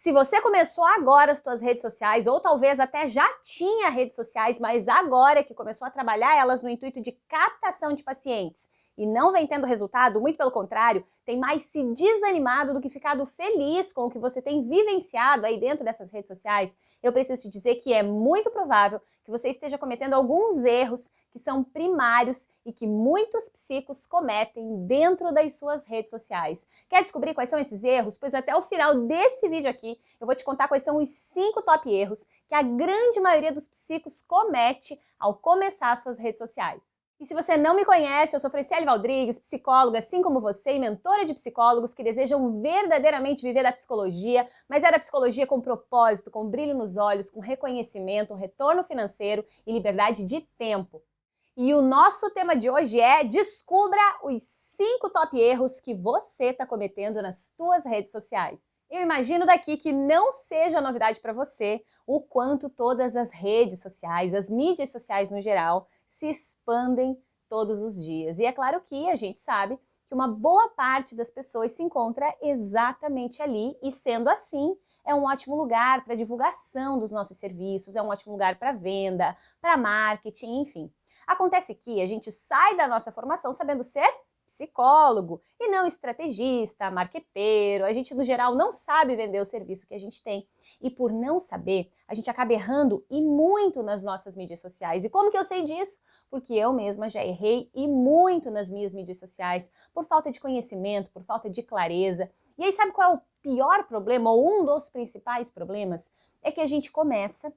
Se você começou agora as suas redes sociais, ou talvez até já tinha redes sociais, mas agora que começou a trabalhar elas no intuito de captação de pacientes e não vem tendo resultado, muito pelo contrário, tem mais se desanimado do que ficado feliz com o que você tem vivenciado aí dentro dessas redes sociais, eu preciso te dizer que é muito provável que você esteja cometendo alguns erros que são primários e que muitos psicos cometem dentro das suas redes sociais. Quer descobrir quais são esses erros? Pois até o final desse vídeo aqui eu vou te contar quais são os 5 top erros que a grande maioria dos psicos comete ao começar suas redes sociais. E se você não me conhece, eu sou Franciele Valdrigues, psicóloga, assim como você, e mentora de psicólogos que desejam verdadeiramente viver da psicologia, mas é da psicologia com propósito, com brilho nos olhos, com reconhecimento, retorno financeiro e liberdade de tempo. E o nosso tema de hoje é: descubra os 5 top erros que você está cometendo nas suas redes sociais. Eu imagino daqui que não seja novidade para você o quanto todas as redes sociais, as mídias sociais no geral, se expandem todos os dias. E é claro que a gente sabe que uma boa parte das pessoas se encontra exatamente ali e, sendo assim, é um ótimo lugar para divulgação dos nossos serviços, é um ótimo lugar para venda, para marketing, enfim. Acontece que a gente sai da nossa formação sabendo ser psicólogo e não estrategista, marqueteiro. A gente, no geral, não sabe vender o serviço que a gente tem. E por não saber, a gente acaba errando e muito nas nossas mídias sociais. E como que eu sei disso? Porque eu mesma já errei e muito nas minhas mídias sociais, por falta de conhecimento, por falta de clareza. E aí sabe qual é o pior problema, ou um dos principais problemas? É que a gente começa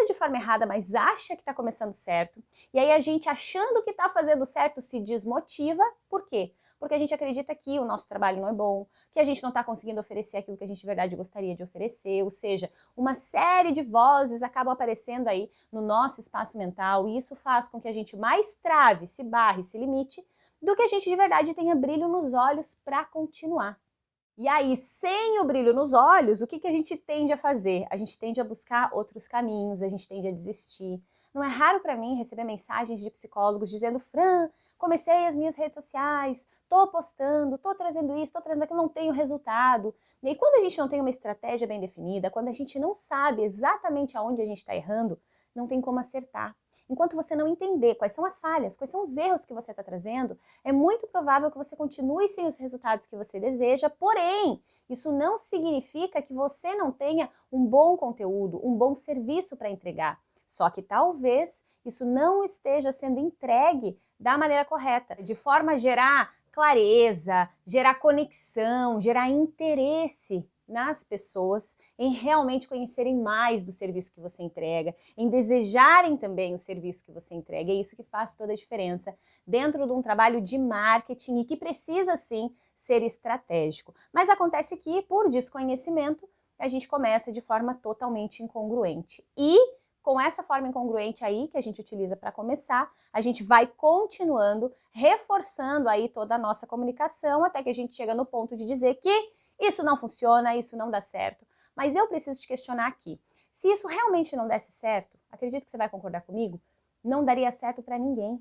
de forma errada, mas acha que está começando certo, e aí a gente, achando que está fazendo certo, se desmotiva. Por quê? Porque a gente acredita que o nosso trabalho não é bom, que a gente não está conseguindo oferecer aquilo que a gente de verdade gostaria de oferecer, ou seja, uma série de vozes acabam aparecendo aí no nosso espaço mental, e isso faz com que a gente mais trave, se barre, se limite, do que a gente de verdade tenha brilho nos olhos para continuar. E aí, sem o brilho nos olhos, o que a gente tende a fazer? A gente tende a buscar outros caminhos, a gente tende a desistir. Não é raro para mim receber mensagens de psicólogos dizendo: Fran, comecei as minhas redes sociais, tô postando, tô trazendo isso, tô trazendo aquilo, não tenho resultado. E aí, quando a gente não tem uma estratégia bem definida, quando a gente não sabe exatamente aonde a gente está errando, não tem como acertar. Enquanto você não entender quais são as falhas, quais são os erros que você está trazendo, é muito provável que você continue sem os resultados que você deseja, porém, isso não significa que você não tenha um bom conteúdo, um bom serviço para entregar. Só que talvez isso não esteja sendo entregue da maneira correta, de forma a gerar clareza, gerar conexão, gerar interesse nas pessoas em realmente conhecerem mais do serviço que você entrega, em desejarem também o serviço que você entrega. É isso que faz toda a diferença dentro de um trabalho de marketing e que precisa sim ser estratégico. Mas acontece que, por desconhecimento, a gente começa de forma totalmente incongruente. E com essa forma incongruente aí que a gente utiliza para começar, a gente vai continuando, reforçando aí toda a nossa comunicação até que a gente chega no ponto de dizer que isso não funciona, isso não dá certo. Mas eu preciso te questionar aqui. Se isso realmente não desse certo, acredito que você vai concordar comigo, não daria certo para ninguém.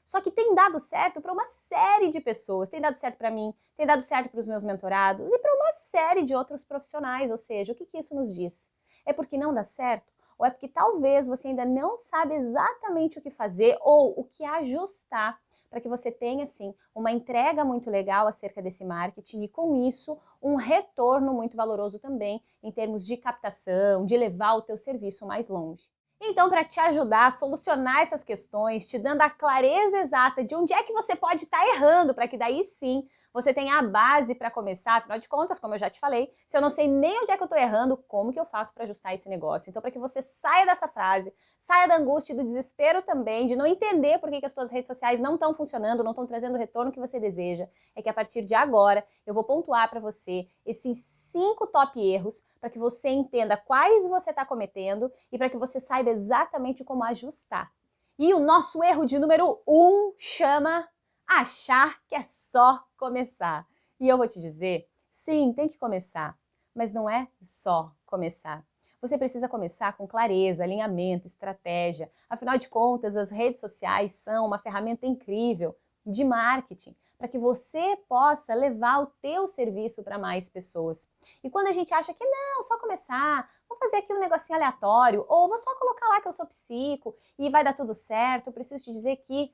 Só que tem dado certo para uma série de pessoas. Tem dado certo para mim, tem dado certo para os meus mentorados e para uma série de outros profissionais. Ou seja, o que isso nos diz? É porque não dá certo? Ou é porque talvez você ainda não sabe exatamente o que fazer ou o que ajustar para que você tenha, assim, uma entrega muito legal acerca desse marketing e, com isso, um retorno muito valoroso também em termos de captação, de levar o teu serviço mais longe. Então, para te ajudar a solucionar essas questões, te dando a clareza exata de onde é que você pode estar errando, para que daí sim você tenha a base para começar, afinal de contas, como eu já te falei, se eu não sei nem onde é que eu estou errando, como que eu faço para ajustar esse negócio? Então, para que você saia dessa frase, saia da angústia e do desespero também, de não entender por que as suas redes sociais não estão funcionando, não estão trazendo o retorno que você deseja, é que a partir de agora eu vou pontuar para você esses 5 top erros para que você entenda quais você está cometendo e para que você saiba exatamente como ajustar. E o nosso erro de número 1 chama achar que é só começar. E eu vou te dizer, sim, tem que começar, mas não é só começar. Você precisa começar com clareza, alinhamento, estratégia. Afinal de contas, as redes sociais são uma ferramenta incrível de marketing para que você possa levar o teu serviço para mais pessoas. E quando a gente acha que não, só começar, vou fazer aqui um negocinho aleatório, ou vou só colocar lá que eu sou psico e vai dar tudo certo, eu preciso te dizer que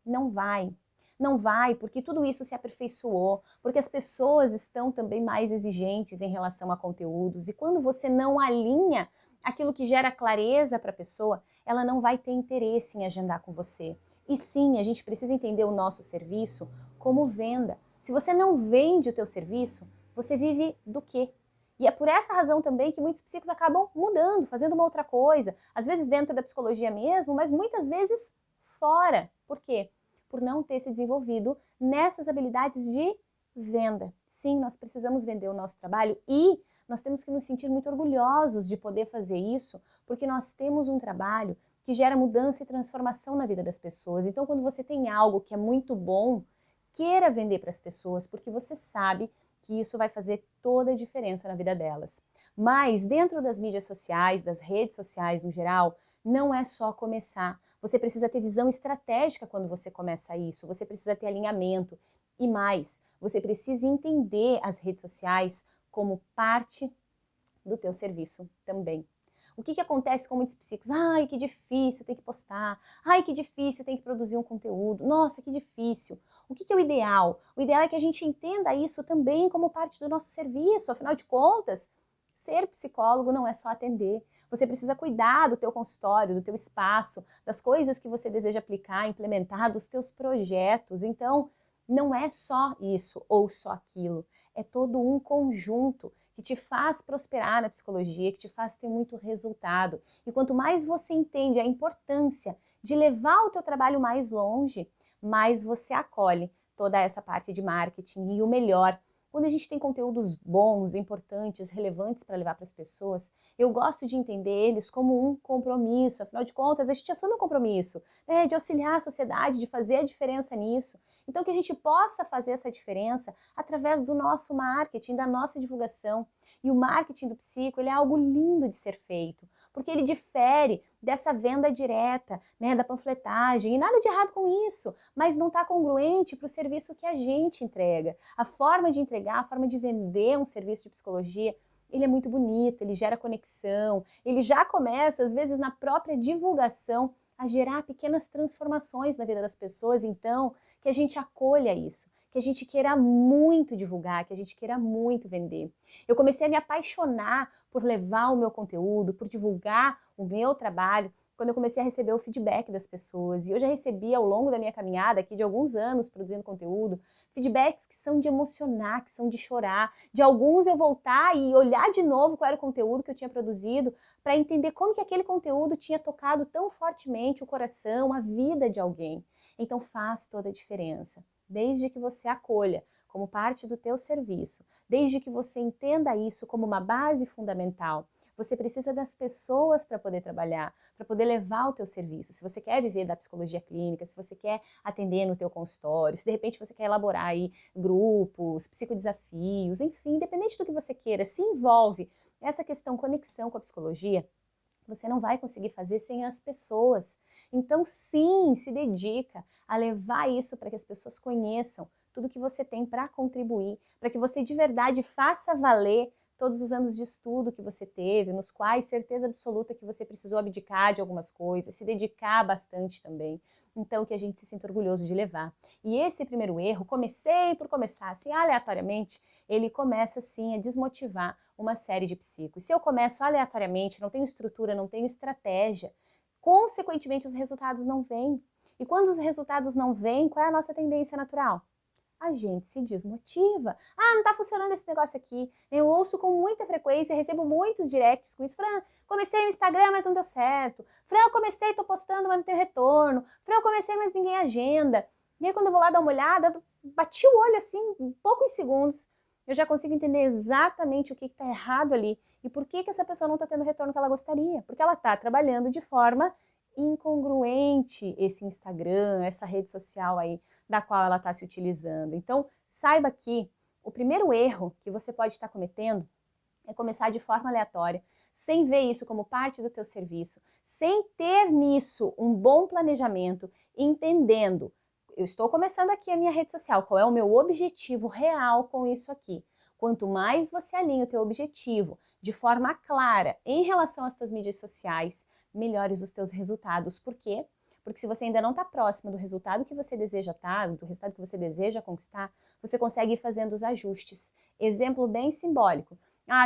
não vai. Não vai, porque tudo isso se aperfeiçoou, porque as pessoas estão também mais exigentes em relação a conteúdos, e quando você não alinha aquilo que gera clareza para a pessoa, ela não vai ter interesse em agendar com você. E sim, a gente precisa entender o nosso serviço como venda. Se você não vende o teu serviço, você vive do quê? E é por essa razão também que muitos psicólogos acabam mudando, fazendo uma outra coisa, às vezes dentro da psicologia mesmo, mas muitas vezes fora. Por quê? Por não ter se desenvolvido nessas habilidades de venda. Sim, nós precisamos vender o nosso trabalho e nós temos que nos sentir muito orgulhosos de poder fazer isso, porque nós temos um trabalho que gera mudança e transformação na vida das pessoas. Então, quando você tem algo que é muito bom, queira vender para as pessoas, porque você sabe que isso vai fazer toda a diferença na vida delas. Mas, dentro das mídias sociais, das redes sociais no geral, não é só começar. Você precisa ter visão estratégica quando você começa isso, você precisa ter alinhamento. E mais, você precisa entender as redes sociais como parte do teu serviço também. O que acontece com muitos psicólogos? Ai, que difícil, tem que postar. Ai, que difícil, tem que produzir um conteúdo. Nossa, que difícil. O que é o ideal? O ideal é que a gente entenda isso também como parte do nosso serviço. Afinal de contas, ser psicólogo não é só atender. Você precisa cuidar do teu consultório, do teu espaço, das coisas que você deseja aplicar, implementar, dos teus projetos. Então, não é só isso ou só aquilo. É todo um conjunto que te faz prosperar na psicologia, que te faz ter muito resultado. E quanto mais você entende a importância de levar o teu trabalho mais longe, mais você acolhe toda essa parte de marketing. E o melhor, quando a gente tem conteúdos bons, importantes, relevantes para levar para as pessoas, eu gosto de entender eles como um compromisso. Afinal de contas, a gente assume um compromisso, né, de auxiliar a sociedade, de fazer a diferença nisso. Então, que a gente possa fazer essa diferença através do nosso marketing, da nossa divulgação. E o marketing do psico, ele é algo lindo de ser feito, porque ele difere dessa venda direta, né, da panfletagem, e nada de errado com isso, mas não está congruente para o serviço que a gente entrega. A forma de entregar, a forma de vender um serviço de psicologia, ele é muito bonito, ele gera conexão, ele já começa, às vezes, na própria divulgação, a gerar pequenas transformações na vida das pessoas. Então, que a gente acolha isso, que a gente queira muito divulgar, que a gente queira muito vender. Eu comecei a me apaixonar por levar o meu conteúdo, por divulgar o meu trabalho, quando eu comecei a receber o feedback das pessoas. E eu já recebi ao longo da minha caminhada aqui de alguns anos produzindo conteúdo, feedbacks que são de emocionar, que são de chorar, de alguns eu voltar e olhar de novo qual era o conteúdo que eu tinha produzido para entender como que aquele conteúdo tinha tocado tão fortemente o coração, a vida de alguém. Então faz toda a diferença, desde que você acolha como parte do teu serviço, desde que você entenda isso como uma base fundamental. Você precisa das pessoas para poder trabalhar, para poder levar o teu serviço. Se você quer viver da psicologia clínica, se você quer atender no teu consultório, se de repente você quer elaborar aí grupos, psicodesafios, enfim, independente do que você queira, se envolve essa questão conexão com a psicologia, você não vai conseguir fazer sem as pessoas. Então, sim, se dedica a levar isso para que as pessoas conheçam tudo que você tem para contribuir, para que você de verdade faça valer todos os anos de estudo que você teve, nos quais certeza absoluta que você precisou abdicar de algumas coisas, se dedicar bastante também. Então, que a gente se sinta orgulhoso de levar. E esse primeiro erro, comecei por começar assim aleatoriamente, ele começa assim a desmotivar uma série de psicos. Se eu começo aleatoriamente, não tenho estrutura, não tenho estratégia, consequentemente os resultados não vêm. E quando os resultados não vêm, qual é a nossa tendência natural? A gente se desmotiva. Ah, não tá funcionando esse negócio aqui. Eu ouço com muita frequência, recebo muitos directs com isso. Fran, comecei no Instagram, mas não deu certo. Fran, eu comecei, tô postando, mas não tem retorno. Fran, eu comecei, mas ninguém agenda. E aí quando eu vou lá dar uma olhada, bati o olho assim, em poucos segundos, eu já consigo entender exatamente o que está errado ali e por que essa pessoa não está tendo o retorno que ela gostaria. Porque ela está trabalhando de forma incongruente esse Instagram, essa rede social aí da qual ela está se utilizando. Então, saiba que o primeiro erro que você pode estar cometendo é começar de forma aleatória, sem ver isso como parte do teu serviço, sem ter nisso um bom planejamento, entendendo eu estou começando aqui a minha rede social, qual é o meu objetivo real com isso aqui? Quanto mais você alinha o teu objetivo de forma clara em relação às tuas mídias sociais, melhores os teus resultados. Por quê? Porque se você ainda não está próximo do resultado que você deseja estar, do resultado que você deseja conquistar, você consegue ir fazendo os ajustes. Exemplo bem simbólico.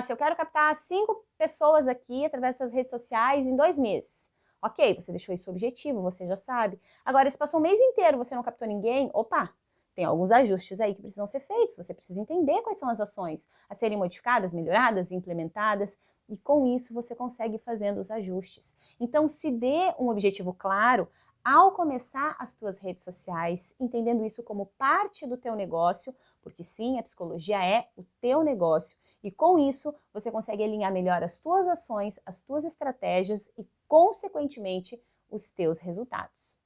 Se eu quero captar 5 pessoas aqui através das redes sociais em 2 meses. Ok, você deixou esse objetivo, você já sabe. Agora, se passou um mês inteiro e você não captou ninguém, opa, tem alguns ajustes aí que precisam ser feitos. Você precisa entender quais são as ações a serem modificadas, melhoradas, implementadas. E com isso você consegue ir fazendo os ajustes. Então, se dê um objetivo claro ao começar as tuas redes sociais, entendendo isso como parte do teu negócio, porque sim, a psicologia é o teu negócio. E com isso, você consegue alinhar melhor as tuas ações, as tuas estratégias e, consequentemente, os teus resultados.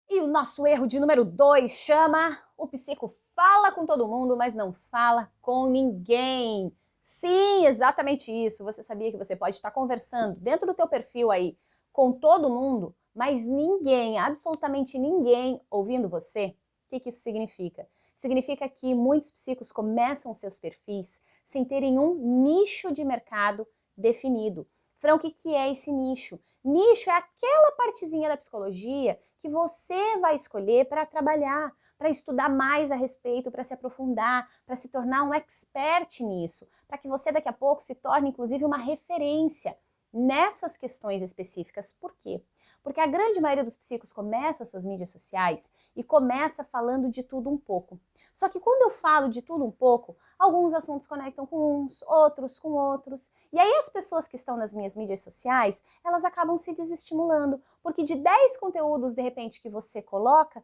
E o nosso erro de número 2 chama: o psico fala com todo mundo, mas não fala com ninguém. Sim, exatamente isso. Você sabia que você pode estar conversando dentro do teu perfil aí com todo mundo, mas ninguém, absolutamente ninguém, ouvindo você? O que isso significa? Significa que muitos psicos começam seus perfis sem terem um nicho de mercado definido. Fran, o que é esse nicho? Nicho é aquela partezinha da psicologia que você vai escolher para trabalhar, para estudar mais a respeito, para se aprofundar, para se tornar um expert nisso, para que você daqui a pouco se torne inclusive uma referência nessas questões específicas. Por quê? Porque a grande maioria dos psicos começa suas mídias sociais e começa falando de tudo um pouco. Só que quando eu falo de tudo um pouco, alguns assuntos conectam com uns, outros com outros. E aí as pessoas que estão nas minhas mídias sociais, elas acabam se desestimulando, porque de 10 conteúdos, de repente, que você coloca,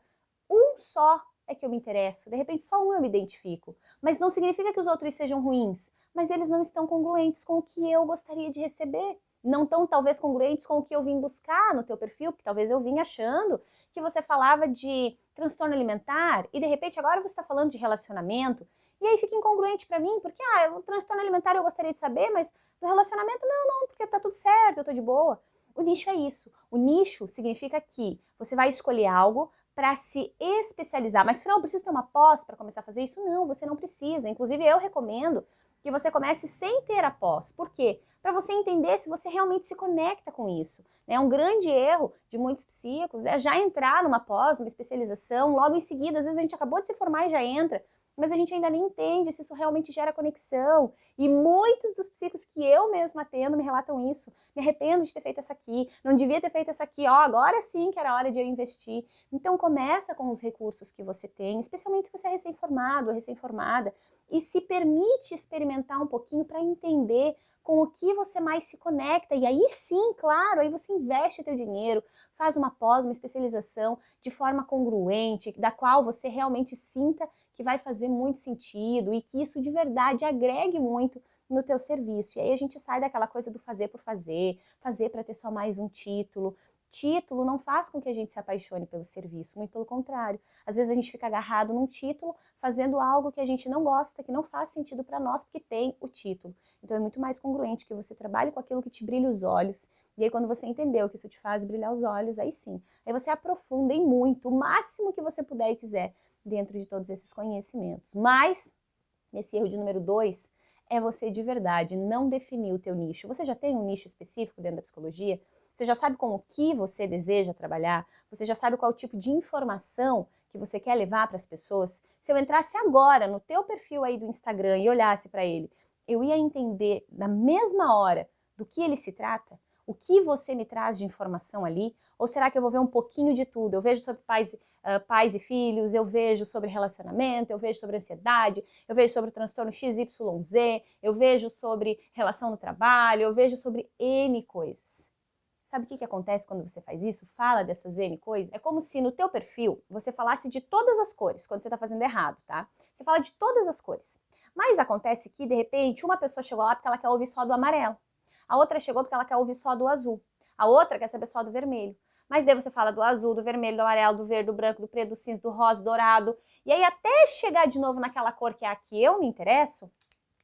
um só é que eu me interesso, de repente só um eu me identifico. Mas não significa que os outros sejam ruins, mas eles não estão congruentes com o que eu gostaria de receber. Não estão talvez congruentes com o que eu vim buscar no teu perfil, porque talvez eu vim achando que você falava de transtorno alimentar e de repente agora você está falando de relacionamento. E aí fica incongruente para mim, porque o transtorno alimentar eu gostaria de saber, mas do relacionamento não, porque tá tudo certo, eu tô de boa. O nicho é isso. O nicho significa que você vai escolher algo para se especializar. Mas, Fran, eu preciso ter uma pós para começar a fazer isso? Não, você não precisa. Inclusive, eu recomendo que você comece sem ter a pós. Por quê? Para você entender se você realmente se conecta com isso. É um grande erro de muitos psicos é já entrar numa pós, numa especialização, logo em seguida, às vezes a gente acabou de se formar e já entra, mas a gente ainda nem entende se isso realmente gera conexão. E muitos dos psicos que eu mesma atendo me relatam isso. Me arrependo de ter feito essa aqui, não devia ter feito essa aqui, agora sim que era hora de eu investir. Então começa com os recursos que você tem, especialmente se você é recém-formado ou recém-formada, e se permite experimentar um pouquinho para entender com o que você mais se conecta. E aí sim, claro, aí você investe o teu dinheiro, faz uma pós, uma especialização de forma congruente, da qual você realmente sinta que vai fazer muito sentido e que isso de verdade agregue muito no teu serviço. E aí a gente sai daquela coisa do fazer por fazer para ter só mais um título. Título não faz com que a gente se apaixone pelo serviço, muito pelo contrário. Às vezes a gente fica agarrado num título, fazendo algo que a gente não gosta, que não faz sentido para nós, porque tem o título. Então é muito mais congruente que você trabalhe com aquilo que te brilha os olhos. E aí quando você entendeu que isso te faz brilhar os olhos, aí sim. Aí você aprofunda em muito, o máximo que você puder e quiser, dentro de todos esses conhecimentos. Mas, nesse erro de número 2, é você de verdade não definir o teu nicho. Você já tem um nicho específico dentro da psicologia? Você já sabe com o que você deseja trabalhar? Você já sabe qual tipo de informação que você quer levar para as pessoas? Se eu entrasse agora no teu perfil aí do Instagram e olhasse para ele, eu ia entender na mesma hora do que ele se trata? O que você me traz de informação ali? Ou será que eu vou ver um pouquinho de tudo? Eu vejo sobre pais e filhos, eu vejo sobre relacionamento, eu vejo sobre ansiedade, eu vejo sobre o transtorno XYZ, eu vejo sobre relação no trabalho, eu vejo sobre N coisas. Sabe o que acontece quando você faz isso? Fala dessas N coisas? É como se no teu perfil você falasse de todas as cores, quando você está fazendo errado, tá? Você fala de todas as cores. Mas acontece que, de repente, uma pessoa chegou lá porque ela quer ouvir só do amarelo. A outra chegou porque ela quer ouvir só do azul. A outra quer saber só do vermelho. Mas daí você fala do azul, do vermelho, do amarelo, do verde, do branco, do preto, do cinza, do rosa, do dourado. E aí até chegar de novo naquela cor que é a que eu me interesso,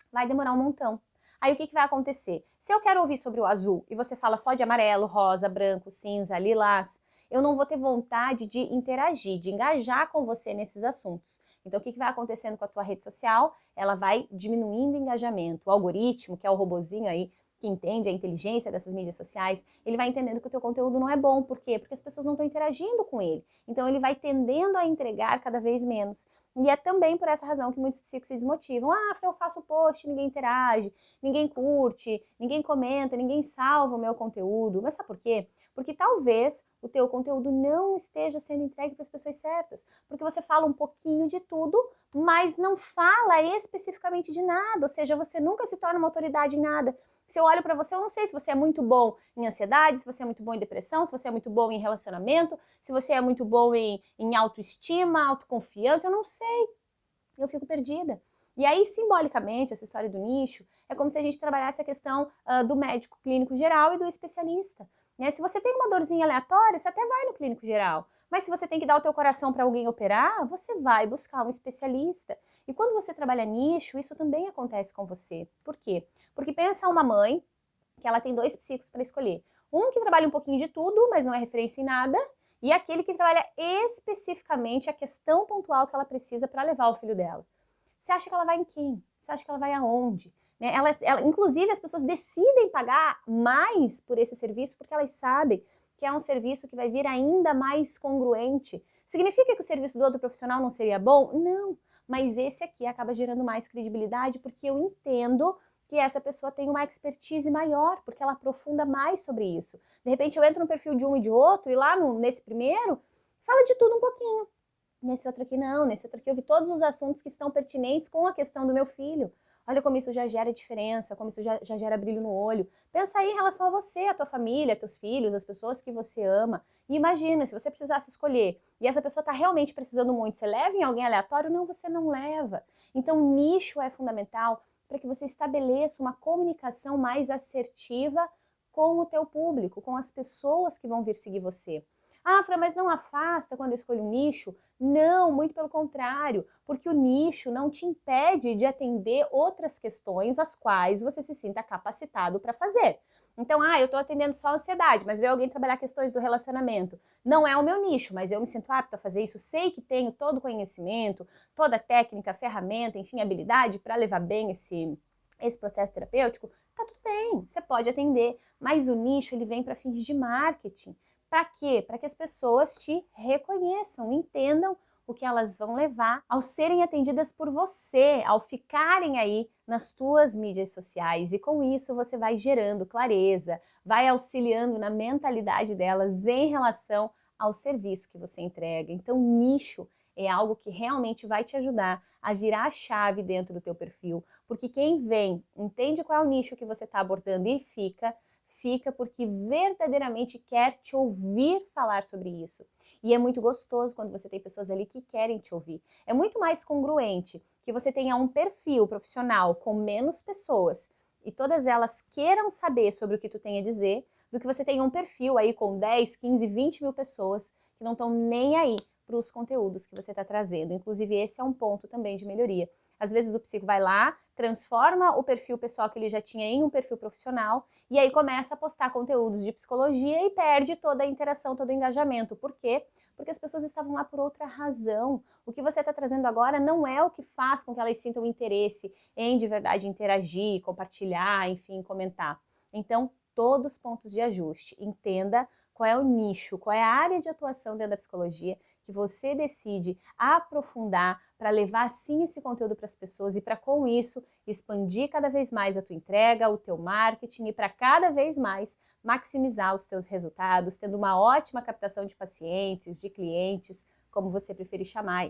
vai demorar um montão. Aí o que vai acontecer? Se eu quero ouvir sobre o azul e você fala só de amarelo, rosa, branco, cinza, lilás, eu não vou ter vontade de interagir, de engajar com você nesses assuntos. Então, o que vai acontecendo com a tua rede social? Ela vai diminuindo o engajamento. O algoritmo, que é o robozinho aí, que entende a inteligência dessas mídias sociais, ele vai entendendo que o teu conteúdo não é bom. Por quê? Porque as pessoas não estão interagindo com ele. Então, ele vai tendendo a entregar cada vez menos. E é também por essa razão que muitos psicólogos se desmotivam. Ah, eu faço post, ninguém interage, ninguém curte, ninguém comenta, ninguém salva o meu conteúdo. Mas sabe por quê? Porque talvez o teu conteúdo não esteja sendo entregue para as pessoas certas. Porque você fala um pouquinho de tudo, mas não fala especificamente de nada. Ou seja, você nunca se torna uma autoridade em nada. Se eu olho para você, eu não sei se você é muito bom em ansiedade, se você é muito bom em depressão, se você é muito bom em relacionamento, se você é muito bom em autoestima, autoconfiança, eu não sei. Eu fico perdida. E aí, simbolicamente, essa história do nicho é como se a gente trabalhasse a questão do médico clínico geral e do especialista. Né? Se você tem uma dorzinha aleatória, você até vai no clínico geral. Mas se você tem que dar o teu coração para alguém operar, você vai buscar um especialista. E quando você trabalha nicho, isso também acontece com você. Por quê? Porque pensa uma mãe que ela tem 2 psicos para escolher. Um que trabalha um pouquinho de tudo, mas não é referência em nada, e aquele que trabalha especificamente a questão pontual que ela precisa para levar o filho dela. Você acha que ela vai em quem? Você acha que ela vai aonde? Né? Inclusive, as pessoas decidem pagar mais por esse serviço porque elas sabem que é um serviço que vai vir ainda mais congruente. Significa que o serviço do outro profissional não seria bom? Não, mas esse aqui acaba gerando mais credibilidade porque eu entendo que essa pessoa tem uma expertise maior, porque ela aprofunda mais sobre isso. De repente eu entro no perfil de um e de outro, e lá nesse primeiro, fala de tudo um pouquinho. Nesse outro aqui não, nesse outro aqui eu vi todos os assuntos que estão pertinentes com a questão do meu filho. Olha como isso já gera diferença, como isso já gera brilho no olho. Pensa aí em relação a você, a tua família, teus filhos, as pessoas que você ama. E imagina, se você precisasse escolher e essa pessoa está realmente precisando muito, você leva em alguém aleatório? Não, você não leva. Então, nicho é fundamental para que você estabeleça uma comunicação mais assertiva com o teu público, com as pessoas que vão vir seguir você. Ah, Fran, mas não afasta quando eu escolho um nicho? Não, muito pelo contrário, porque o nicho não te impede de atender outras questões as quais você se sinta capacitado para fazer. Então, eu estou atendendo só a ansiedade, mas veio alguém trabalhar questões do relacionamento. Não é o meu nicho, mas eu me sinto apto a fazer isso, sei que tenho todo o conhecimento, toda a técnica, ferramenta, enfim, habilidade para levar bem esse processo terapêutico. Tá tudo bem, você pode atender, mas o nicho ele vem para fins de marketing. Para quê? Para que as pessoas te reconheçam, entendam o que elas vão levar ao serem atendidas por você, ao ficarem aí nas tuas mídias sociais. E com isso você vai gerando clareza, vai auxiliando na mentalidade delas em relação ao serviço que você entrega. Então, nicho é algo que realmente vai te ajudar a virar a chave dentro do teu perfil, porque quem vem, entende qual é o nicho que você está abordando e fica porque verdadeiramente quer te ouvir falar sobre isso. E é muito gostoso quando você tem pessoas ali que querem te ouvir. É muito mais congruente que você tenha um perfil profissional com menos pessoas e todas elas queiram saber sobre o que tu tem a dizer, do que você tenha um perfil aí com 10, 15, 20 mil pessoas que não estão nem aí para os conteúdos que você está trazendo. Inclusive, esse é um ponto também de melhoria. Às vezes o psico vai lá, transforma o perfil pessoal que ele já tinha em um perfil profissional e aí começa a postar conteúdos de psicologia e perde toda a interação, todo o engajamento. Por quê? Porque as pessoas estavam lá por outra razão. O que você está trazendo agora não é o que faz com que elas sintam interesse em de verdade interagir, compartilhar, enfim, comentar. Então, todos os pontos de ajuste. Entenda qual é o nicho, qual é a área de atuação dentro da psicologia que você decide aprofundar para levar sim esse conteúdo para as pessoas e para com isso expandir cada vez mais a tua entrega, o teu marketing e para cada vez mais maximizar os teus resultados, tendo uma ótima captação de pacientes, de clientes, como você preferir chamar.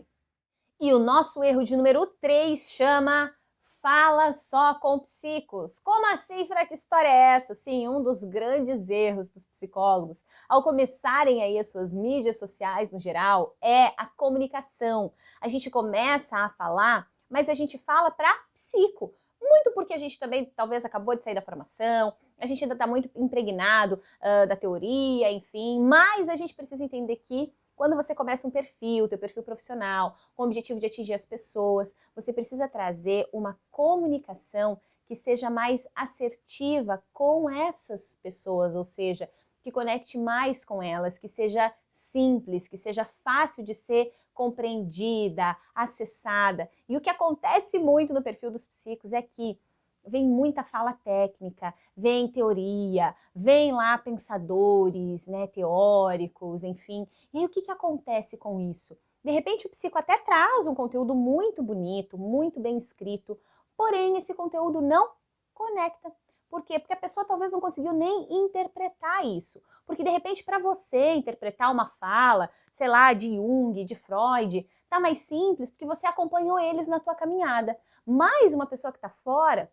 E o nosso erro de número 3 chama fala só com psicos. Como assim, Fra? Que história é essa? Sim, um dos grandes erros dos psicólogos ao começarem aí as suas mídias sociais no geral é a comunicação. A gente começa a falar, mas a gente fala para psico. Muito porque a gente também talvez acabou de sair da formação, a gente ainda está muito impregnado da teoria, enfim, mas a gente precisa entender que quando você começa um perfil, teu perfil profissional, com o objetivo de atingir as pessoas, você precisa trazer uma comunicação que seja mais assertiva com essas pessoas, ou seja, que conecte mais com elas, que seja simples, que seja fácil de ser compreendida, acessada. E o que acontece muito no perfil dos psicos é que vem muita fala técnica, vem teoria, vem lá pensadores, né, teóricos, enfim. E aí o que acontece com isso? De repente o psico até traz um conteúdo muito bonito, muito bem escrito, porém esse conteúdo não conecta. Por quê? Porque a pessoa talvez não conseguiu nem interpretar isso. Porque de repente para você interpretar uma fala, sei lá, de Jung, de Freud, tá mais simples porque você acompanhou eles na tua caminhada. Mas uma pessoa que está fora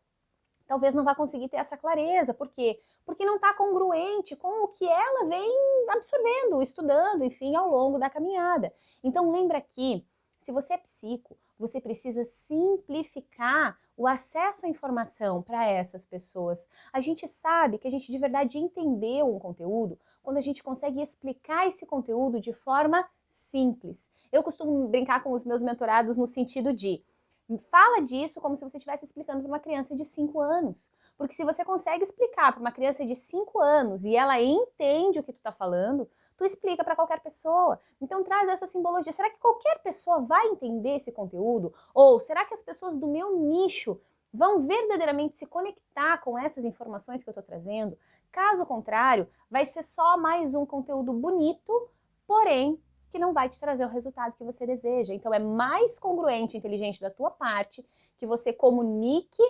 talvez não vá conseguir ter essa clareza. Por quê? Porque não está congruente com o que ela vem absorvendo, estudando, enfim, ao longo da caminhada. Então lembra que, se você é psico, você precisa simplificar o acesso à informação para essas pessoas. A gente sabe que a gente de verdade entendeu um conteúdo quando a gente consegue explicar esse conteúdo de forma simples. Eu costumo brincar com os meus mentorados no sentido de fala disso como se você estivesse explicando para uma criança de 5 anos. Porque se você consegue explicar para uma criança de 5 anos e ela entende o que tu está falando, tu explica para qualquer pessoa. Então traz essa simbologia. Será que qualquer pessoa vai entender esse conteúdo? Ou será que as pessoas do meu nicho vão verdadeiramente se conectar com essas informações que eu estou trazendo? Caso contrário, vai ser só mais um conteúdo bonito, porém que não vai te trazer o resultado que você deseja. Então é mais congruente e inteligente da tua parte que você comunique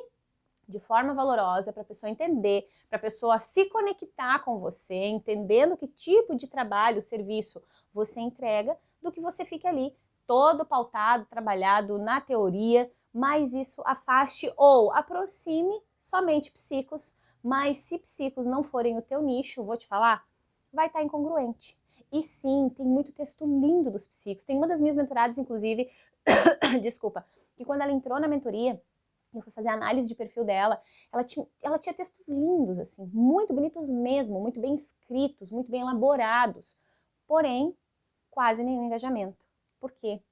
de forma valorosa para a pessoa entender, para a pessoa se conectar com você, entendendo que tipo de trabalho, serviço você entrega, do que você fique ali todo pautado, trabalhado na teoria, mas isso afaste ou aproxime somente psicos, mas se psicos não forem o teu nicho, vou te falar, vai estar incongruente. E sim, tem muito texto lindo dos psicos. Tem uma das minhas mentoradas, inclusive, desculpa, que quando ela entrou na mentoria, eu fui fazer a análise de perfil dela, ela tinha textos lindos, assim, muito bonitos mesmo, muito bem escritos, muito bem elaborados, porém, quase nenhum engajamento. Por quê?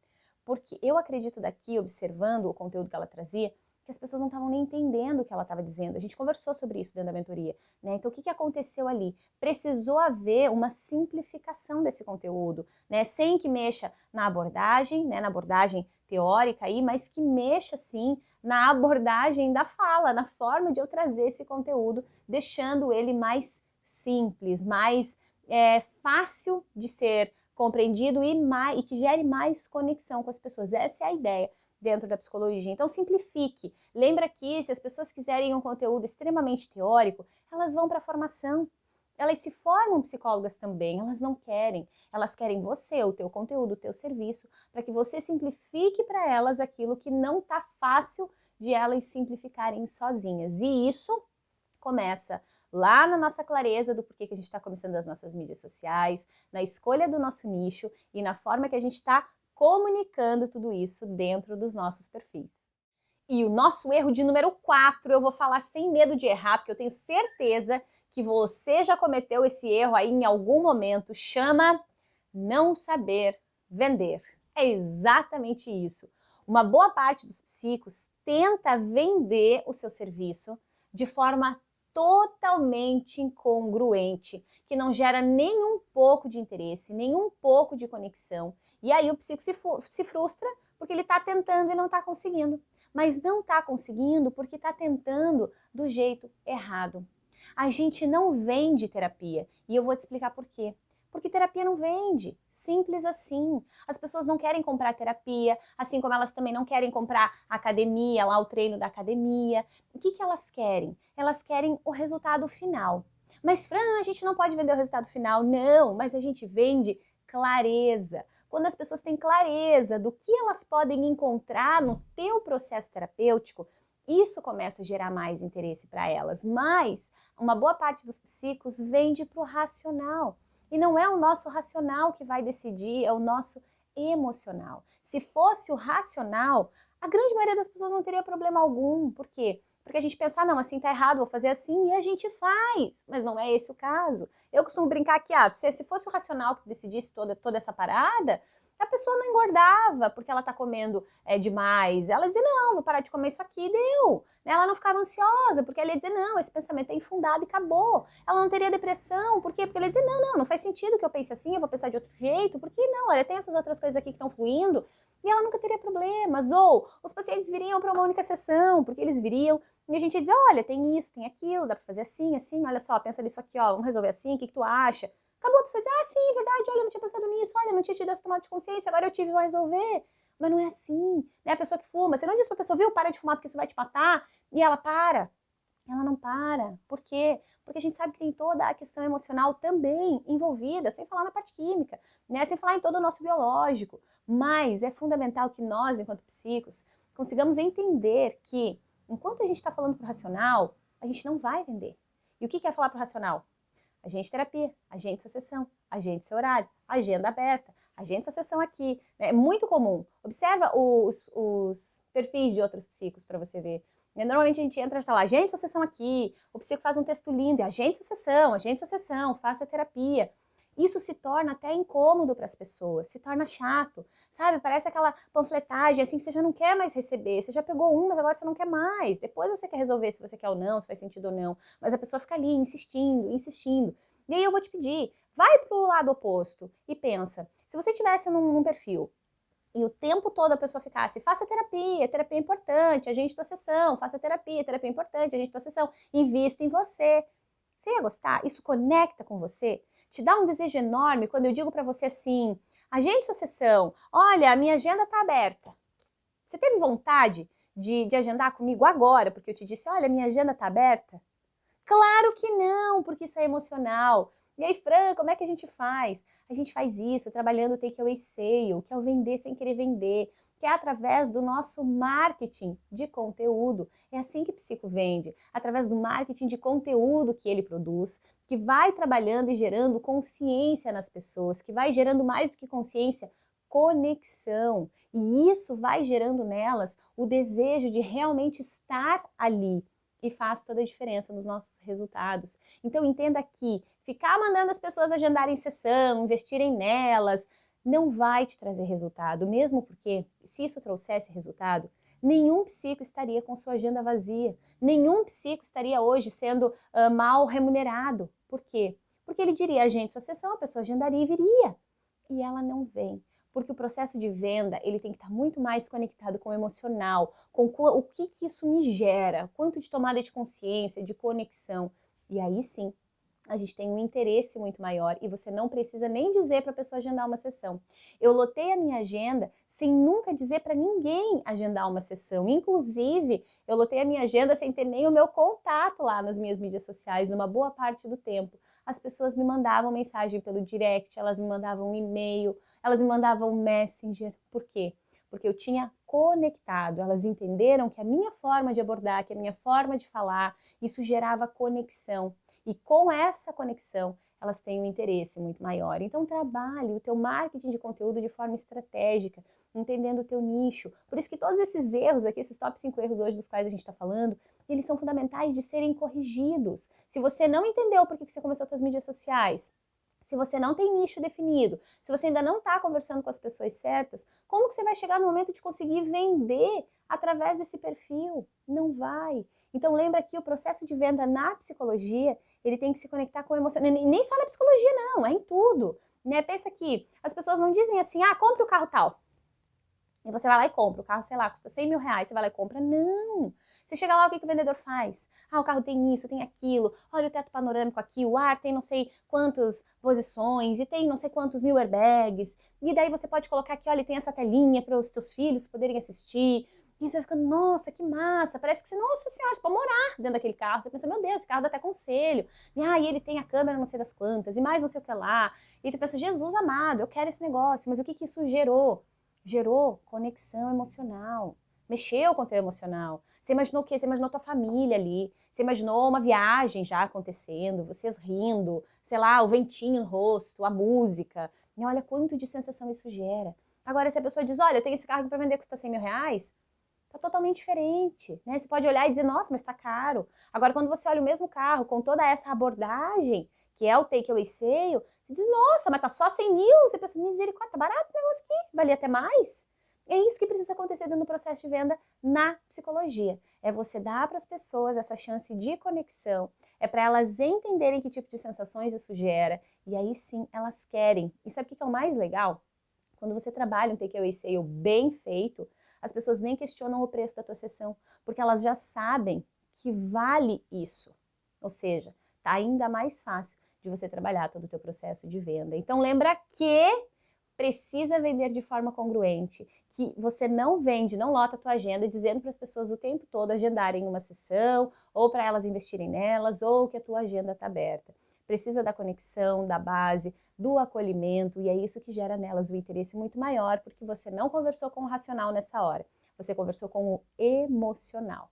Porque eu acredito daqui, observando o conteúdo que ela trazia, que as pessoas não estavam nem entendendo o que ela estava dizendo. A gente conversou sobre isso dentro da mentoria, né? Então, o que aconteceu ali? Precisou haver uma simplificação desse conteúdo, né? Sem que mexa na abordagem, né? Na abordagem teórica aí, mas que mexa, sim, na abordagem da fala, na forma de eu trazer esse conteúdo, deixando ele mais simples, mais fácil de ser compreendido e que gere mais conexão com as pessoas. Essa é a ideia dentro da psicologia. Então simplifique. Lembra que se as pessoas quiserem um conteúdo extremamente teórico, elas vão para a formação. Elas se formam psicólogas também, elas não querem. Elas querem você, o teu conteúdo, o teu serviço, para que você simplifique para elas aquilo que não está fácil de elas simplificarem sozinhas. E isso começa lá na nossa clareza do porquê que a gente está começando as nossas mídias sociais, na escolha do nosso nicho e na forma que a gente está comunicando tudo isso dentro dos nossos perfis. E o nosso erro de número 4, eu vou falar sem medo de errar, porque eu tenho certeza que você já cometeu esse erro aí em algum momento, chama não saber vender. É exatamente isso. Uma boa parte dos psicos tenta vender o seu serviço de forma totalmente incongruente, que não gera nem um pouco de interesse, nem um pouco de conexão. E aí o psico se frustra porque ele está tentando e não está conseguindo. Mas não está conseguindo porque está tentando do jeito errado. A gente não vende terapia e eu vou te explicar por quê. Porque terapia não vende, simples assim. As pessoas não querem comprar terapia, assim como elas também não querem comprar academia, lá o treino da academia. O que elas querem? Elas querem o resultado final. Mas, Fran, a gente não pode vender o resultado final. Não, mas a gente vende clareza. Quando as pessoas têm clareza do que elas podem encontrar no teu processo terapêutico, isso começa a gerar mais interesse para elas. Mas uma boa parte dos psicos vende para o racional. E não é o nosso racional que vai decidir, é o nosso emocional. Se fosse o racional, a grande maioria das pessoas não teria problema algum. Por quê? Porque a gente pensa, não, assim tá errado, vou fazer assim, e a gente faz. Mas não é esse o caso. Eu costumo brincar que, se fosse o racional que decidisse toda essa parada, A pessoa não engordava porque ela tá comendo demais. Ela dizia, não, vou parar de comer isso aqui e deu. Ela não ficava ansiosa, porque ela ia dizer, não, esse pensamento é infundado e acabou. Ela não teria depressão, por quê? Porque ela ia dizer, não faz sentido que eu pense assim, eu vou pensar de outro jeito, porque não, olha, tem essas outras coisas aqui que estão fluindo, e ela nunca teria problemas. Ou os pacientes viriam para uma única sessão, porque eles viriam, e a gente ia dizer, olha, tem isso, tem aquilo, dá para fazer assim, assim, olha só, pensa nisso aqui, ó, vamos resolver assim, o que tu acha? Acabou a pessoa dizer, ah, sim, verdade, olha, eu não tinha pensado nisso, olha, eu não tinha tido essa tomada de consciência, agora eu tive, vou resolver. Mas não é assim, né? A pessoa que fuma, você não diz pra pessoa, viu, para de fumar porque isso vai te matar, e ela para. Ela não para. Por quê? Porque a gente sabe que tem toda a questão emocional também envolvida, sem falar na parte química, né? Sem falar em todo o nosso biológico. Mas é fundamental que nós, enquanto psicos, consigamos entender que, enquanto a gente está falando pro racional, a gente não vai vender. E o que é falar pro racional? Agente terapia, agente sucessão, agente seu horário, agenda aberta, agente sucessão aqui. É muito comum. Observa os perfis de outros psicos para você ver. Normalmente a gente entra e está lá, agente sucessão aqui, o psico faz um texto lindo, e agente sucessão, faça terapia. Isso se torna até incômodo para as pessoas, se torna chato, sabe? Parece aquela panfletagem assim que você já não quer mais receber, você já pegou um, mas agora você não quer mais. Depois você quer resolver se você quer ou não, se faz sentido ou não. Mas a pessoa fica ali insistindo, insistindo. E aí eu vou te pedir, vai pro lado oposto e pensa, se você tivesse num perfil e o tempo todo a pessoa ficasse, faça terapia é importante, agente tua sessão, faça terapia é importante, agente tua sessão, invista em você. Você ia gostar? Isso conecta com você? Te dá um desejo enorme quando eu digo para você assim, agende sua sessão, olha, a minha agenda tá aberta. Você teve vontade de agendar comigo agora, porque eu te disse, olha, minha agenda tá aberta? Claro que não, porque isso é emocional. E aí, Fran, como é que a gente faz? A gente faz isso trabalhando o takeaway sale, que é o vender sem querer vender, que é através do nosso marketing de conteúdo. É assim que o psico vende, através do marketing de conteúdo que ele produz, que vai trabalhando e gerando consciência nas pessoas, que vai gerando mais do que consciência, conexão. E isso vai gerando nelas o desejo de realmente estar ali, e faz toda a diferença nos nossos resultados. Então entenda que ficar mandando as pessoas agendarem sessão, investirem nelas, não vai te trazer resultado, mesmo porque, se isso trouxesse resultado, nenhum psico estaria com sua agenda vazia, nenhum psico estaria hoje sendo mal remunerado. Por quê? Porque ele diria, agende sua sessão, a pessoa agendaria e viria. E ela não vem. Porque o processo de venda, ele tem que estar muito mais conectado com o emocional, com o que isso me gera, quanto de tomada de consciência, de conexão. E aí sim, a gente tem um interesse muito maior e você não precisa nem dizer para a pessoa agendar uma sessão. Eu lotei a minha agenda sem nunca dizer para ninguém agendar uma sessão. Inclusive, eu lotei a minha agenda sem ter nem o meu contato lá nas minhas mídias sociais, uma boa parte do tempo. As pessoas me mandavam mensagem pelo direct, elas me mandavam um e-mail, elas me mandavam um messenger. Por quê? Porque eu tinha conectado, elas entenderam que a minha forma de abordar, que a minha forma de falar, isso gerava conexão. E com essa conexão, elas têm um interesse muito maior. Então trabalhe o teu marketing de conteúdo de forma estratégica, entendendo o teu nicho. Por isso que todos esses erros aqui, esses top 5 erros hoje dos quais a gente está falando, eles são fundamentais de serem corrigidos. Se você não entendeu por que você começou as suas mídias sociais, se você não tem nicho definido, se você ainda não está conversando com as pessoas certas, como que você vai chegar no momento de conseguir vender através desse perfil? Não vai. Então lembra que o processo de venda na psicologia, ele tem que se conectar com o emocional. Nem só na psicologia não, é em tudo. Né? Pensa que as pessoas não dizem assim, ah, compre o carro tal. E você vai lá e compra. O carro, sei lá, custa 100 mil reais. Você vai lá e compra. Não! Você chega lá, o que o vendedor faz? Ah, o carro tem isso, tem aquilo. Olha o teto panorâmico aqui. O ar tem não sei quantas posições. E tem não sei quantos mil airbags. E daí você pode colocar aqui, olha, tem essa telinha para os teus filhos poderem assistir. E você vai ficando, nossa, que massa. Parece que você, nossa senhora, você pode morar dentro daquele carro. Você pensa, meu Deus, esse carro dá até conselho. E ele tem a câmera não sei das quantas. E mais não sei o que lá. E tu pensa, Jesus amado, eu quero esse negócio. Mas o que isso gerou? Gerou conexão emocional, mexeu com o teu emocional. Você imaginou o quê? Você imaginou tua família ali, você imaginou uma viagem já acontecendo, vocês rindo, sei lá, o ventinho no rosto, a música. E olha quanto de sensação isso gera. Agora, se a pessoa diz, olha, eu tenho esse carro para vender que custa 100 mil reais, tá totalmente diferente, né? Você pode olhar e dizer, nossa, mas tá caro. Agora, quando você olha o mesmo carro com toda essa abordagem, que é o Takeaway Sale, você diz, nossa, mas tá só 100 mil? Você pensa, misericórdia, tá barato esse negócio aqui, valia até mais? É isso que precisa acontecer dentro do processo de venda na psicologia. É você dar para as pessoas essa chance de conexão, é para elas entenderem que tipo de sensações isso gera, e aí sim elas querem. E sabe o que é o mais legal? Quando você trabalha um takeaway sale bem feito, as pessoas nem questionam o preço da tua sessão, porque elas já sabem que vale isso. Ou seja, tá ainda mais fácil de você trabalhar todo o teu processo de venda. Então lembra que precisa vender de forma congruente, que você não vende, não lota a tua agenda dizendo para as pessoas o tempo todo agendarem uma sessão, ou para elas investirem nelas, ou que a tua agenda está aberta. Precisa da conexão, da base, do acolhimento, e é isso que gera nelas um interesse muito maior, porque você não conversou com o racional nessa hora, você conversou com o emocional.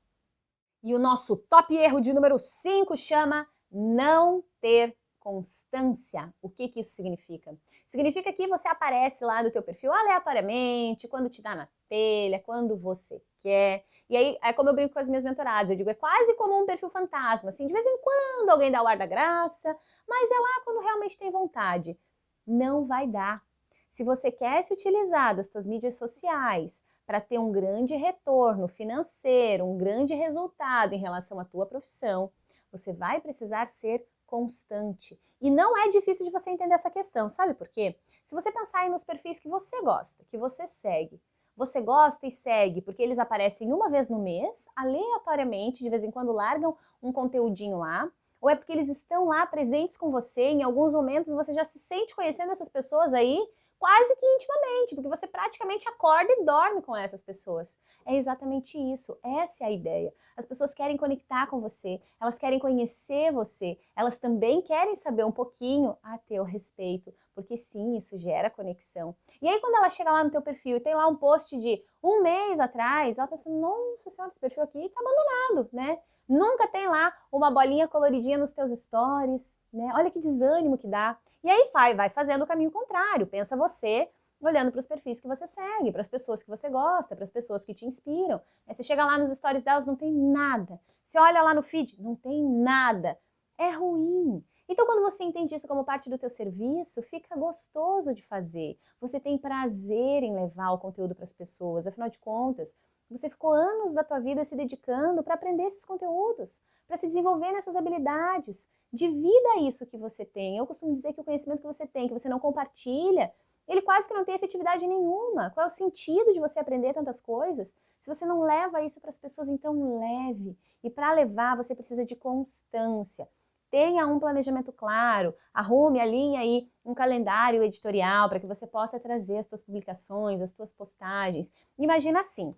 E o nosso top erro de número 5 chama não ter constância. O que isso significa? Significa que você aparece lá no teu perfil aleatoriamente, quando te dá na telha, quando você quer. E aí, é como eu brinco com as minhas mentoradas, eu digo, é quase como um perfil fantasma, assim, de vez em quando alguém dá o ar da graça, mas é lá quando realmente tem vontade. Não vai dar. Se você quer se utilizar das suas mídias sociais para ter um grande retorno financeiro, um grande resultado em relação à tua profissão, você vai precisar ser constante. E não é difícil de você entender essa questão, sabe por quê? Se você pensar aí nos perfis que você gosta, que você gosta e segue porque eles aparecem uma vez no mês, aleatoriamente, de vez em quando largam um conteúdinho lá, ou é porque eles estão lá presentes com você, em alguns momentos você já se sente conhecendo essas pessoas aí, quase que intimamente, porque você praticamente acorda e dorme com essas pessoas. É exatamente isso, essa é a ideia. As pessoas querem conectar com você, elas querem conhecer você, elas também querem saber um pouquinho a teu respeito, porque sim, isso gera conexão. E aí quando ela chega lá no teu perfil e tem lá um post de um mês atrás, ela pensa, nossa senhora, esse perfil aqui tá abandonado, né? Nunca tem lá uma bolinha coloridinha nos teus stories, né? Olha que desânimo que dá. E aí vai fazendo o caminho contrário. Pensa você olhando para os perfis que você segue, para as pessoas que você gosta, para as pessoas que te inspiram. Aí você chega lá nos stories delas, não tem nada. Você olha lá no feed, não tem nada. É ruim. Então, quando você entende isso como parte do teu serviço, fica gostoso de fazer. Você tem prazer em levar o conteúdo para as pessoas. Afinal de contas, você ficou anos da tua vida se dedicando para aprender esses conteúdos, para se desenvolver nessas habilidades. Divida isso que você tem. Eu costumo dizer que o conhecimento que você não compartilha, ele quase que não tem efetividade nenhuma. Qual é o sentido de você aprender tantas coisas se você não leva isso para as pessoas? Então leve. E para levar, você precisa de constância. Tenha um planejamento claro, arrume, alinhe aí um calendário editorial para que você possa trazer as suas publicações, as suas postagens. Imagina assim,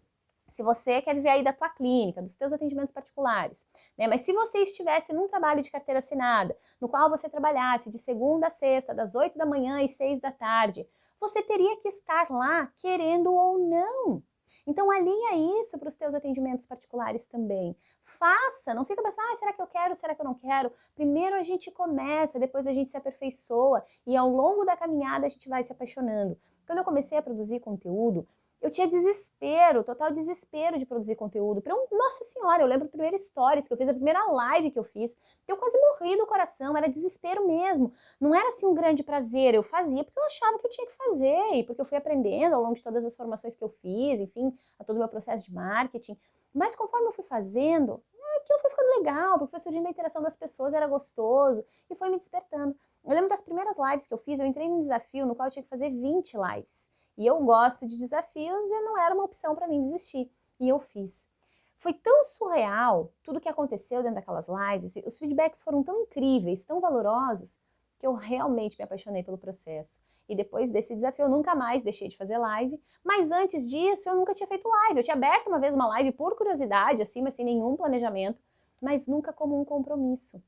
se você quer viver aí da tua clínica, dos teus atendimentos particulares, né? Mas se você estivesse num trabalho de carteira assinada, no qual você trabalhasse de segunda a sexta, das 8 da manhã às 6 da tarde, você teria que estar lá, querendo ou não. Então alinha isso para os teus atendimentos particulares também. Faça, não fica pensando, será que eu quero, será que eu não quero? Primeiro a gente começa, depois a gente se aperfeiçoa e ao longo da caminhada a gente vai se apaixonando. Quando eu comecei a produzir conteúdo, eu tinha desespero, total desespero de produzir conteúdo. Nossa senhora, eu lembro do primeiro stories que eu fiz, a primeira live que eu fiz, eu quase morri do coração, era desespero mesmo. Não era assim um grande prazer, eu fazia porque eu achava que eu tinha que fazer, e porque eu fui aprendendo ao longo de todas as formações que eu fiz, enfim, a todo o meu processo de marketing. Mas conforme eu fui fazendo, aquilo foi ficando legal, porque foi surgindo a interação das pessoas, era gostoso, e foi me despertando. Eu lembro das primeiras lives que eu fiz, eu entrei num desafio no qual eu tinha que fazer 20 lives. E eu gosto de desafios e não era uma opção para mim desistir. E eu fiz. Foi tão surreal tudo que aconteceu dentro daquelas lives, e os feedbacks foram tão incríveis, tão valorosos, que eu realmente me apaixonei pelo processo. E depois desse desafio eu nunca mais deixei de fazer live, mas antes disso eu nunca tinha feito live. Eu tinha aberto uma vez uma live por curiosidade, assim, mas sem nenhum planejamento, mas nunca como um compromisso.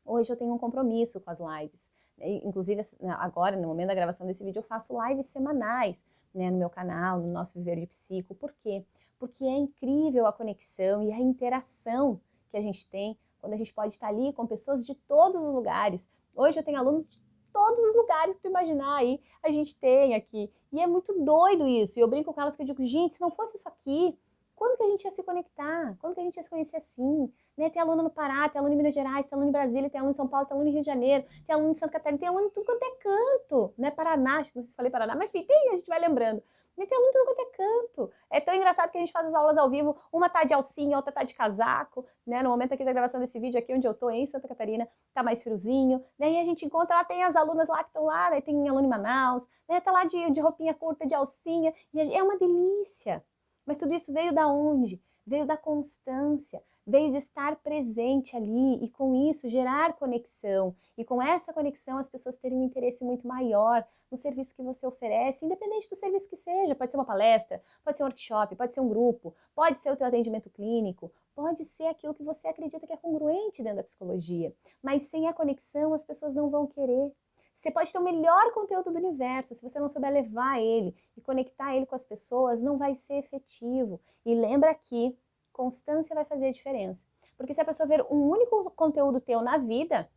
Hoje eu tenho um compromisso com as lives. Inclusive, agora, no momento da gravação desse vídeo, eu faço lives semanais, né, no meu canal, no nosso Viver de Psico. Por quê? Porque é incrível a conexão e a interação que a gente tem quando a gente pode estar ali com pessoas de todos os lugares. Hoje eu tenho alunos de todos os lugares que tu imaginar aí, a gente tem aqui. E é muito doido isso. E eu brinco com elas que eu digo, gente, se não fosse isso aqui, Quando que a gente ia se conectar? Quando que a gente ia se conhecer assim? Né? Tem aluno no Pará, tem aluno em Minas Gerais, tem aluno em Brasília, tem aluno em São Paulo, tem aluno em Rio de Janeiro, tem aluno em Santa Catarina, tem aluno em tudo quanto é canto, né? Paraná, acho que não sei se falei Paraná, mas enfim, tem, a gente vai lembrando. E tem aluno em tudo quanto é canto. É tão engraçado que a gente faz as aulas ao vivo, uma tá de alcinha, outra tá de casaco, né? No momento aqui da gravação desse vídeo, aqui onde eu tô, em Santa Catarina, tá mais friozinho, né? E a gente encontra lá, tem as alunas lá que estão lá, né? Tem aluno em Manaus, né? Tá lá de roupinha curta, de alcinha, e é uma delícia. Mas tudo isso veio da onde? Veio da constância, veio de estar presente ali e com isso gerar conexão. E com essa conexão as pessoas terem um interesse muito maior no serviço que você oferece, independente do serviço que seja. Pode ser uma palestra, pode ser um workshop, pode ser um grupo, pode ser o teu atendimento clínico, pode ser aquilo que você acredita que é congruente dentro da psicologia. Mas sem a conexão as pessoas não vão querer. Você pode ter o melhor conteúdo do universo, se você não souber levar ele e conectar ele com as pessoas, não vai ser efetivo. E lembra que constância vai fazer a diferença. Porque se a pessoa ver um único conteúdo teu na vida,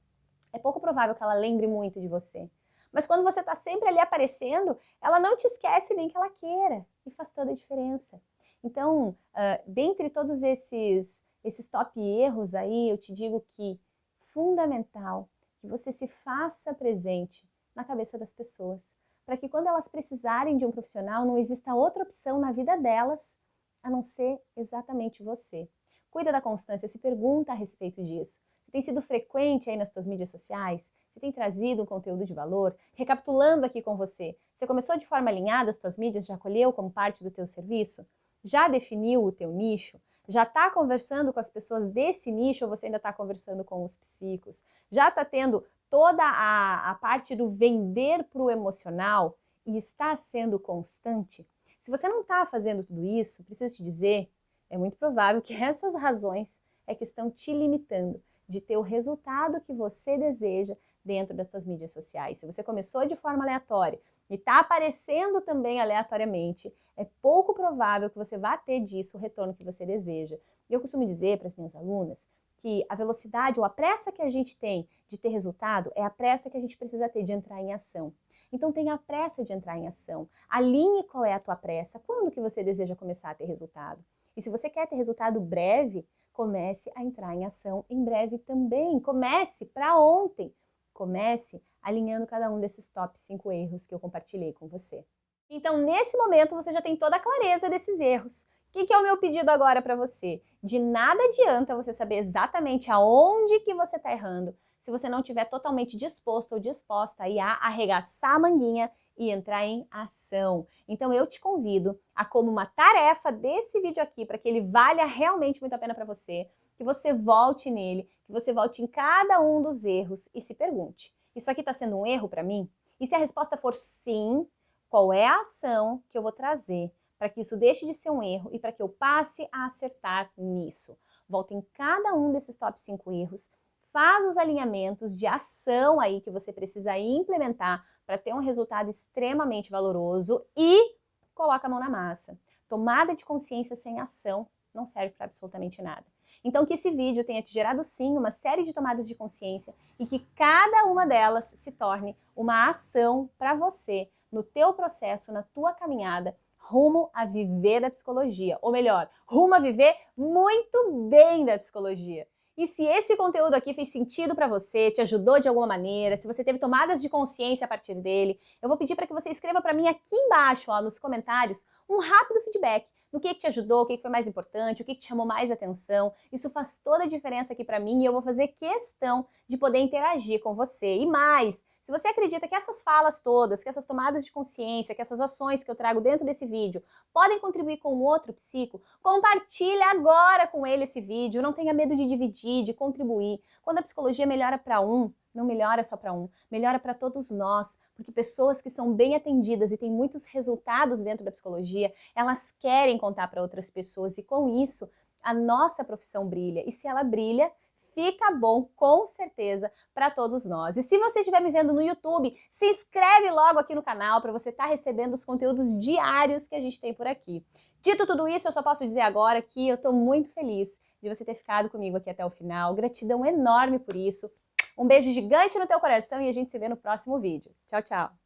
é pouco provável que ela lembre muito de você. Mas quando você está sempre ali aparecendo, ela não te esquece nem que ela queira. E faz toda a diferença. Então, dentre todos esses top erros aí, eu te digo que fundamental que você se faça presente na cabeça das pessoas, para que quando elas precisarem de um profissional, não exista outra opção na vida delas, a não ser exatamente você. Cuida da constância, se pergunta a respeito disso. Você tem sido frequente aí nas suas mídias sociais? Você tem trazido um conteúdo de valor? Recapitulando aqui com você, você começou de forma alinhada as suas mídias, já acolheu como parte do teu serviço? Já definiu o teu nicho? Já está conversando com as pessoas desse nicho ou você ainda está conversando com os psicos? Já está tendo toda a parte do vender para o emocional e está sendo constante? Se você não está fazendo tudo isso, preciso te dizer, é muito provável que essas razões é que estão te limitando de ter o resultado que você deseja dentro das suas mídias sociais. Se você começou de forma aleatória e está aparecendo também aleatoriamente, é pouco provável que você vá ter disso o retorno que você deseja. Eu costumo dizer para as minhas alunas que a velocidade ou a pressa que a gente tem de ter resultado é a pressa que a gente precisa ter de entrar em ação. Então tenha a pressa de entrar em ação. Alinhe qual é a tua pressa, quando que você deseja começar a ter resultado. E se você quer ter resultado breve, comece a entrar em ação em breve também. Comece para ontem. Comece alinhando cada um desses top 5 erros que eu compartilhei com você. Então, nesse momento, você já tem toda a clareza desses erros. O que é o meu pedido agora para você? De nada adianta você saber exatamente aonde que você está errando, se você não estiver totalmente disposto ou disposta aí a arregaçar a manguinha e entrar em ação. Então eu te convido a, como uma tarefa desse vídeo aqui, para que ele valha realmente muito a pena para você, que você volte nele, que você volte em cada um dos erros e se pergunte, isso aqui está sendo um erro para mim? E se a resposta for sim, qual é a ação que eu vou trazer para que isso deixe de ser um erro e para que eu passe a acertar nisso? Volta em cada um desses top 5 erros, faz os alinhamentos de ação aí que você precisa implementar para ter um resultado extremamente valoroso e coloca a mão na massa. Tomada de consciência sem ação não serve para absolutamente nada. Então que esse vídeo tenha te gerado sim uma série de tomadas de consciência e que cada uma delas se torne uma ação para você no teu processo, na tua caminhada rumo a viver da psicologia, ou melhor, rumo a viver muito bem da psicologia. E se esse conteúdo aqui fez sentido para você, te ajudou de alguma maneira, se você teve tomadas de consciência a partir dele, eu vou pedir para que você escreva para mim aqui embaixo, ó, nos comentários, um rápido feedback no que te ajudou, o que foi mais importante, o que te chamou mais atenção. Isso faz toda a diferença aqui para mim e eu vou fazer questão de poder interagir com você. E mais, se você acredita que essas falas todas, que essas tomadas de consciência, que essas ações que eu trago dentro desse vídeo podem contribuir com o outro psico, compartilha agora com ele esse vídeo, não tenha medo de dividir, de contribuir. Quando a psicologia melhora para um, não melhora só para um, melhora para todos nós, porque pessoas que são bem atendidas e têm muitos resultados dentro da psicologia, elas querem contar para outras pessoas e com isso a nossa profissão brilha. E se ela brilha, fica bom, com certeza, para todos nós. E se você estiver me vendo no YouTube, se inscreve logo aqui no canal para você estar recebendo os conteúdos diários que a gente tem por aqui. Dito tudo isso, eu só posso dizer agora que eu estou muito feliz de você ter ficado comigo aqui até o final. Gratidão enorme por isso. Um beijo gigante no teu coração e a gente se vê no próximo vídeo. Tchau, tchau!